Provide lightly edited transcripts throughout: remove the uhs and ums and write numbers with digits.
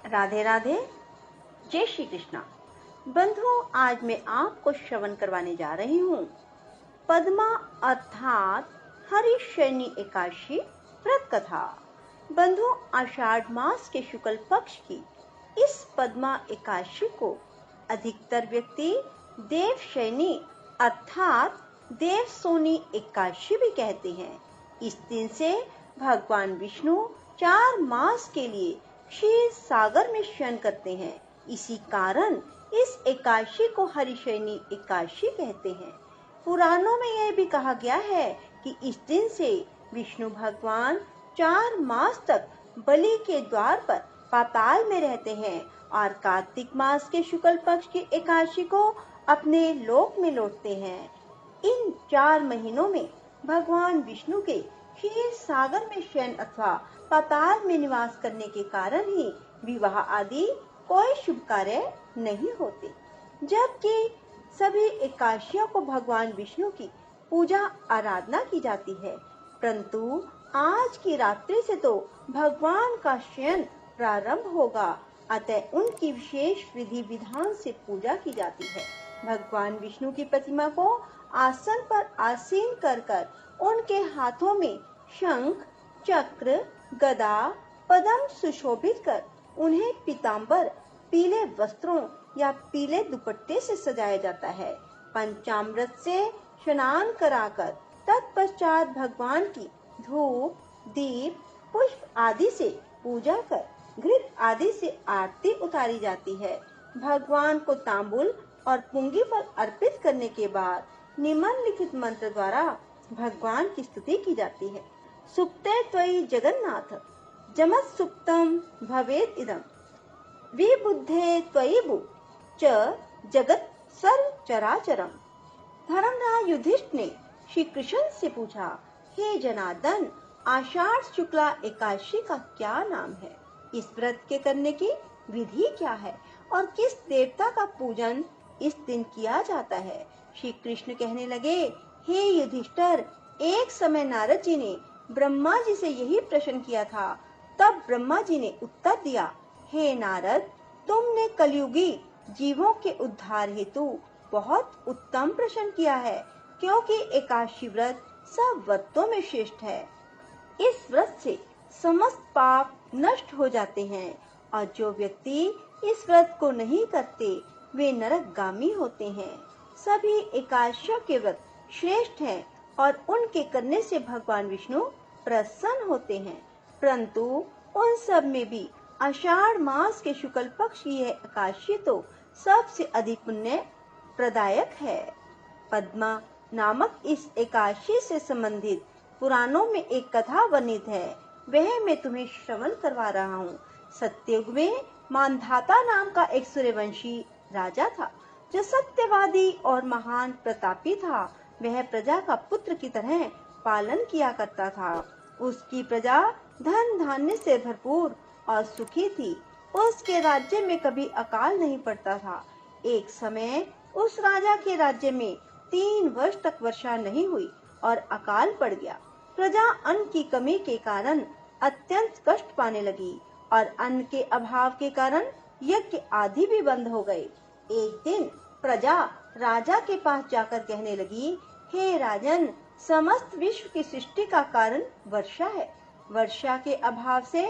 राधे राधे। जय श्री कृष्णा। बंधुओं, आज मैं आपको श्रवण करवाने जा रही हूँ पद्मा अर्थात हरिशयनी एकादशी व्रत कथा। बंधुओं, आषाढ़ मास के शुक्ल पक्ष की इस पद्मा एकादशी को अधिकतर व्यक्ति देवशयनी अर्थात देवसोनी एकादशी भी कहते हैं। इस दिन से भगवान विष्णु 4 मास के लिए क्षीर सागर में शयन करते हैं। इसी कारण इस एकादशी को हरिशयनी एकादशी कहते हैं। पुराणों में यह भी कहा गया है कि इस दिन से विष्णु भगवान 4 मास तक बलि के द्वार पर पाताल में रहते हैं और कार्तिक मास के शुक्ल पक्ष की एकादशी को अपने लोक में लौटते हैं। इन 4 महीनों में भगवान विष्णु के क्षीर सागर में शयन अथवा पाताल में निवास करने के कारण ही विवाह आदि कोई शुभ कार्य नहीं होते, जबकि सभी एकादशियों को भगवान विष्णु की पूजा आराधना की जाती है। परंतु आज की रात्रि से तो भगवान का शयन प्रारंभ होगा, अतः उनकी विशेष विधि विधान से पूजा की जाती है। भगवान विष्णु की प्रतिमा को आसन पर आसीन कर उनके हाथों में शंख, चक्र, गदा, पद्म सुशोभित कर उन्हें पीतांबर, पीले वस्त्रों या पीले दुपट्टे से सजाया जाता है। पंचामृत से स्नान कराकर तत्पश्चात भगवान की धूप, दीप, पुष्प आदि से पूजा कर घृत आदि से आरती उतारी जाती है। भगवान को तांबुल और पुंगी फल अर्पित करने के बाद निम्नलिखित मंत्र द्वारा भगवान की स्तुति की जाती है। सुप्ते त्वयि जगन्नाथ जमत् सुप्तम भवेत् इदम विबुद्धे त्वयि भू च जगत सर्व चराचरम। धर्मराज युधिष्ठिर ने श्री कृष्ण से पूछा, हे जनार्दन, आषाढ़ शुक्ला एकादशी का क्या नाम है? इस व्रत के करने की विधि क्या है और किस देवता का पूजन इस दिन किया जाता है? श्री कृष्ण कहने लगे, हे युधिष्ठिर, एक समय नारद जी ने ब्रह्मा जी से यही प्रश्न किया था। तब ब्रह्मा जी ने उत्तर दिया, हे नारद, तुमने कलयुगी जीवों के उद्धार हेतु बहुत उत्तम प्रश्न किया है, क्योंकि एकादशी व्रत सब व्रतों में श्रेष्ठ है। इस व्रत से समस्त पाप नष्ट हो जाते हैं और जो व्यक्ति इस व्रत को नहीं करते वे नरकगामी होते हैं। सभी एकादशियों के व्रत श्रेष्ठ हैं और उनके करने से भगवान विष्णु प्रसन्न होते हैं, परंतु उन सब में भी आषाढ़ मास के शुक्ल पक्ष की यह एकादशी तो सबसे अधिक पुण्य प्रदायक है। पद्मा नामक इस एकादशी से संबंधित पुराणों में एक कथा वर्णित है, वह मैं तुम्हें श्रवण करवा रहा हूँ। सत्ययुग में मानधाता नाम का एक सूर्यवंशी राजा था, जो सत्यवादी और महान प्रतापी था। वह प्रजा का पुत्र की तरह पालन किया करता था। उसकी प्रजा धन धान्य से भरपूर और सुखी थी। उसके राज्य में कभी अकाल नहीं पड़ता था। एक समय उस राजा के राज्य में 3 वर्ष तक वर्षा नहीं हुई और अकाल पड़ गया। प्रजा अन्न की कमी के कारण अत्यंत कष्ट पाने लगी और अन्न के अभाव के कारण यज्ञ आदि भी बंद हो गए। एक दिन प्रजा राजा के पास जाकर कहने लगी, हे राजन, समस्त विश्व की सृष्टि का कारण वर्षा है। वर्षा के अभाव से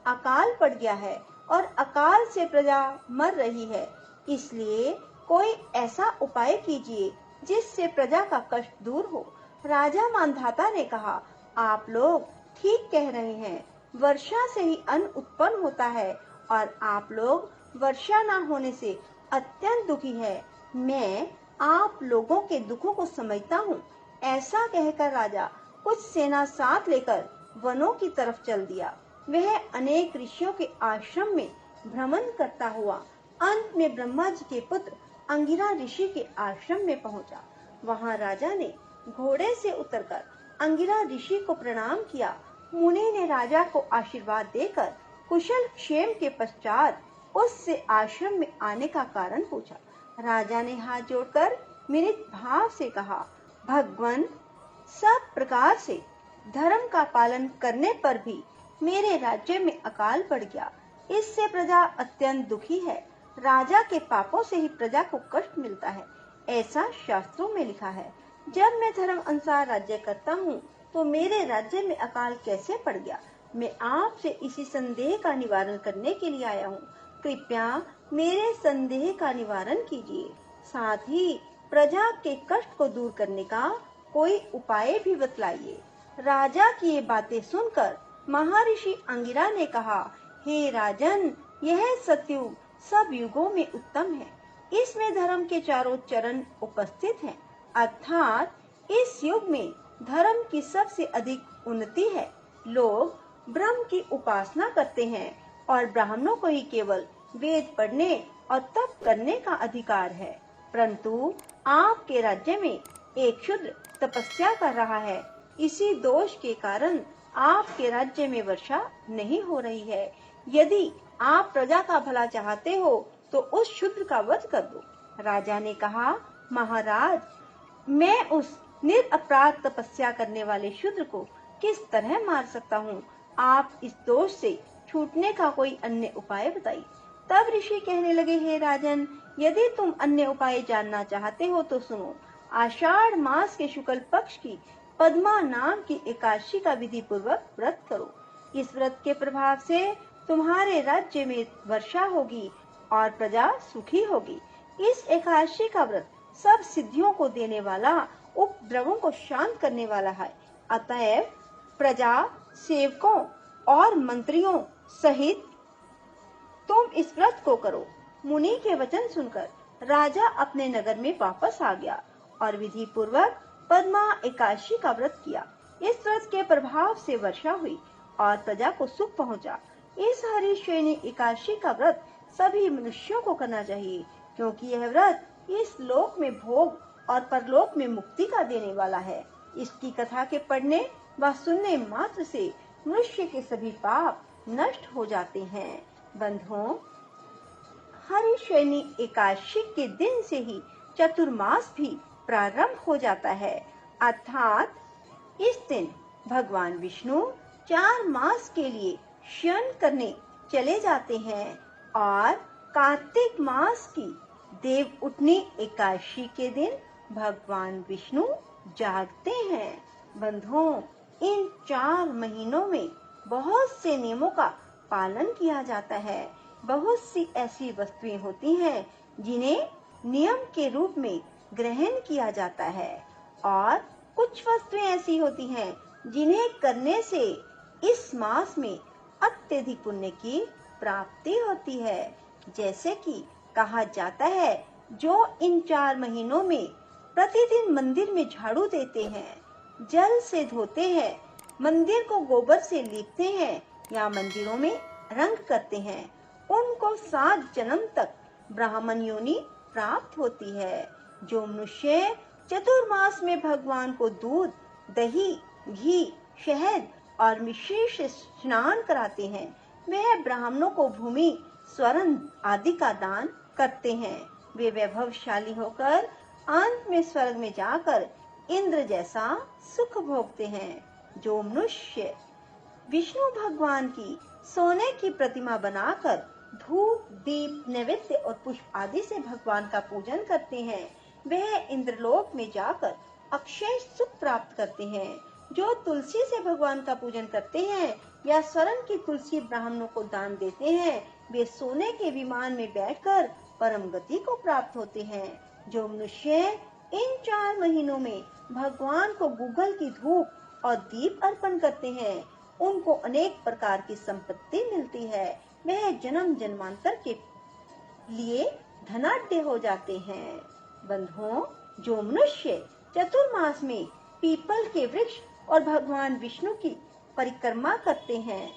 अकाल पड़ गया है और अकाल से प्रजा मर रही है, इसलिए कोई ऐसा उपाय कीजिए जिससे प्रजा का कष्ट दूर हो। राजा मानधाता ने कहा, आप लोग ठीक कह रहे हैं, वर्षा से ही अन्न उत्पन्न होता है और आप लोग वर्षा न होने से अत्यंत दुखी है। मैं आप लोगों के दुखों को समझता हूँ। ऐसा कहकर राजा कुछ सेना साथ लेकर वनों की तरफ चल दिया। वह अनेक ऋषियों के आश्रम में भ्रमण करता हुआ अंत में ब्रह्मा जी के पुत्र अंगिरा ऋषि के आश्रम में पहुंचा। वहां राजा ने घोड़े से उतरकर अंगिरा ऋषि को प्रणाम किया। मुनि ने राजा को आशीर्वाद देकर कुशल क्षेम के पश्चात उससे आश्रम में आने का कारण पूछा। राजा ने हाथ जोड़कर विनीत भाव से कहा, भगवान, सब प्रकार से धर्म का पालन करने पर भी मेरे राज्य में अकाल पड़ गया। इससे प्रजा अत्यंत दुखी है। राजा के पापों से ही प्रजा को कष्ट मिलता है, ऐसा शास्त्रों में लिखा है। जब मैं धर्म अनुसार राज्य करता हूँ तो मेरे राज्य में अकाल कैसे पड़ गया? मैं आपसे इसी संदेह का निवारण करने के लिए आया हूँ। कृपया मेरे संदेह का निवारण कीजिए। साथ ही प्रजा के कष्ट को दूर करने का कोई उपाय भी बतलाइए। राजा की ये बातें सुनकर महर्षि अंगिरा ने कहा, हे राजन, यह सतयुग सब युगों में उत्तम है। इसमें धर्म के चारों चरण उपस्थित हैं, अर्थात इस युग में धर्म की सबसे अधिक उन्नति है। लोग ब्रह्म की उपासना करते हैं और ब्राह्मणों को ही केवल वेद पढ़ने और तप करने का अधिकार है। परंतु आपके राज्य में एक शूद्र तपस्या कर रहा है। इसी दोष के कारण आपके राज्य में वर्षा नहीं हो रही है। यदि आप प्रजा का भला चाहते हो तो उस शूद्र का वध कर दो। राजा ने कहा, महाराज, मैं उस निरपराध तपस्या करने वाले शूद्र को किस तरह मार सकता हूँ? आप इस दोष से छूटने का कोई अन्य उपाय बताइए। तब ऋषि कहने लगे, हे राजन, यदि तुम अन्य उपाय जानना चाहते हो तो सुनो। आषाढ़ मास के शुक्ल पक्ष की पद्मा नाम की एकादशी का विधि पूर्वक व्रत करो। इस व्रत के प्रभाव से तुम्हारे राज्य में वर्षा होगी और प्रजा सुखी होगी। इस एकादशी का व्रत सब सिद्धियों को देने वाला, उपद्रवों को शांत करने वाला है। अतएव प्रजा, सेवकों और मंत्रियों सहित तुम इस व्रत को करो। मुनि के वचन सुनकर राजा अपने नगर में वापस आ गया और विधि पूर्वक पद्मा एकादशी का व्रत किया। इस व्रत के प्रभाव से वर्षा हुई और प्रजा को सुख पहुंचा। इस हरिश्रेणी एकादशी का व्रत सभी मनुष्यों को करना चाहिए, क्योंकि यह व्रत इस लोक में भोग और परलोक में मुक्ति का देने वाला है। इसकी कथा के पढ़ने व सुनने मात्र से मनुष्य के सभी पाप नष्ट हो जाते हैं। बंधुओं, हरिश्रेणी एकादशी के दिन से ही चतुर्मास भी प्रारंभ हो जाता है, अर्थात इस दिन भगवान विष्णु 4 मास के लिए शयन करने चले जाते हैं और कार्तिक मास की देव उठनी एकादशी के दिन भगवान विष्णु जागते हैं। बंधुओं, इन 4 महीनों में बहुत से नियमों का पालन किया जाता है। बहुत सी ऐसी वस्तुएं होती हैं जिन्हें नियम के रूप में ग्रहण किया जाता है और कुछ वस्तुएं ऐसी होती हैं जिन्हें करने से इस मास में अत्यधिक पुण्य की प्राप्ति होती है। जैसे कि कहा जाता है, जो इन 4 महीनों में प्रतिदिन मंदिर में झाड़ू देते हैं, जल से धोते हैं, मंदिर को गोबर से लीपते हैं या मंदिरों में रंग करते हैं, उनको 7 जन्म तक ब्राह्मण योनि प्राप्त होती है। जो मनुष्य चतुर्मास में भगवान को दूध, दही, घी, शहद और मिश्री से स्नान कराते हैं, वह ब्राह्मणों को भूमि, स्वर्ण आदि का दान करते हैं। वे वैभवशाली होकर अंत में स्वर्ग में जाकर इंद्र जैसा सुख भोगते हैं। जो मनुष्य विष्णु भगवान की सोने की प्रतिमा बनाकर धूप, दीप, नैवेद्य और पुष्प आदि से भगवान का पूजन करते हैं, वह इंद्रलोक में जाकर अक्षय सुख प्राप्त करते हैं। जो तुलसी से भगवान का पूजन करते हैं या स्वर्ण की तुलसी ब्राह्मणों को दान देते हैं, वे सोने के विमान में बैठकर परम गति को प्राप्त होते हैं। जो मनुष्य इन 4 महीनों में भगवान को गूगल की धूप और दीप अर्पण करते हैं, उनको अनेक प्रकार की संपत्ति मिलती है। वह जन्म जन्मांतर के लिए धनाढ्य हो जाते हैं। बंधुओं, जो मनुष्य चतुर्मास में पीपल के वृक्ष और भगवान विष्णु की परिक्रमा करते हैं,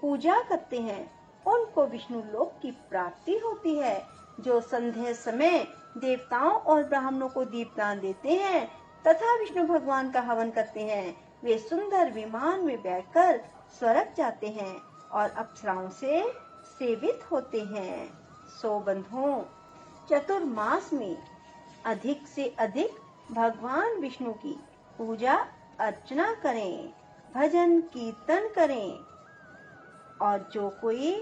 पूजा करते हैं, उनको विष्णु लोक की प्राप्ति होती है। जो संध्या समय देवताओं और ब्राह्मणों को दीपदान देते हैं तथा विष्णु भगवान का हवन करते हैं, वे सुंदर विमान में बैठकर स्वर्ग जाते हैं और अप्सराओं से सेवित होते हैं। सो बंधुओं, चतुर्मास में अधिक से अधिक भगवान विष्णु की पूजा अर्चना करें, भजन कीर्तन करें और जो कोई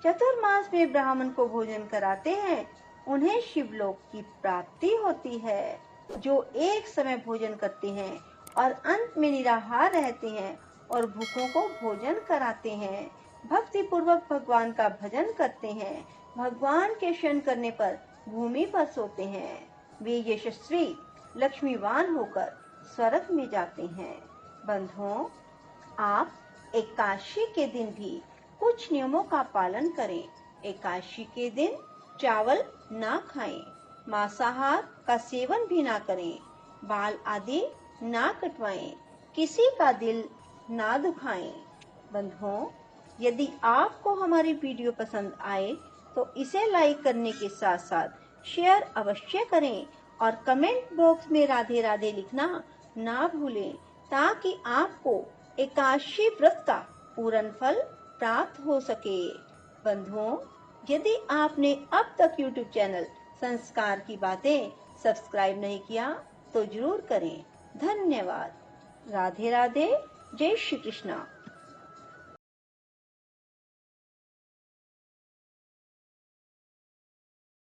चतुर्मास में ब्राह्मण को भोजन कराते हैं, उन्हें शिवलोक की प्राप्ति होती है। जो एक समय भोजन करते हैं और अंत में निराहार रहते हैं और भूखों को भोजन कराते हैं, भक्ति पूर्वक भगवान का भजन करते हैं, भगवान के शयन करने पर भूमि पर सोते हैं, वे यशस्वी लक्ष्मीवान होकर स्वर्ग में जाते हैं। बंधुओं, आप एकादशी के दिन भी कुछ नियमों का पालन करें। एकादशी के दिन चावल ना खाएं, मांसाहार का सेवन भी ना करें, बाल आदि ना कटवाएं, किसी का दिल ना दुखाएं। बंधुओं, यदि आपको हमारी वीडियो पसंद आए तो इसे लाइक करने के साथ साथ शेयर अवश्य करें और कमेंट बॉक्स में राधे राधे लिखना ना भूलें, ताकि आपको एकादशी व्रत का पूर्ण फल प्राप्त हो सके। बंधुओं, यदि आपने अब तक YouTube चैनल संस्कार की बातें सब्सक्राइब नहीं किया तो जरूर करें। धन्यवाद। राधे राधे। जय श्री कृष्णा।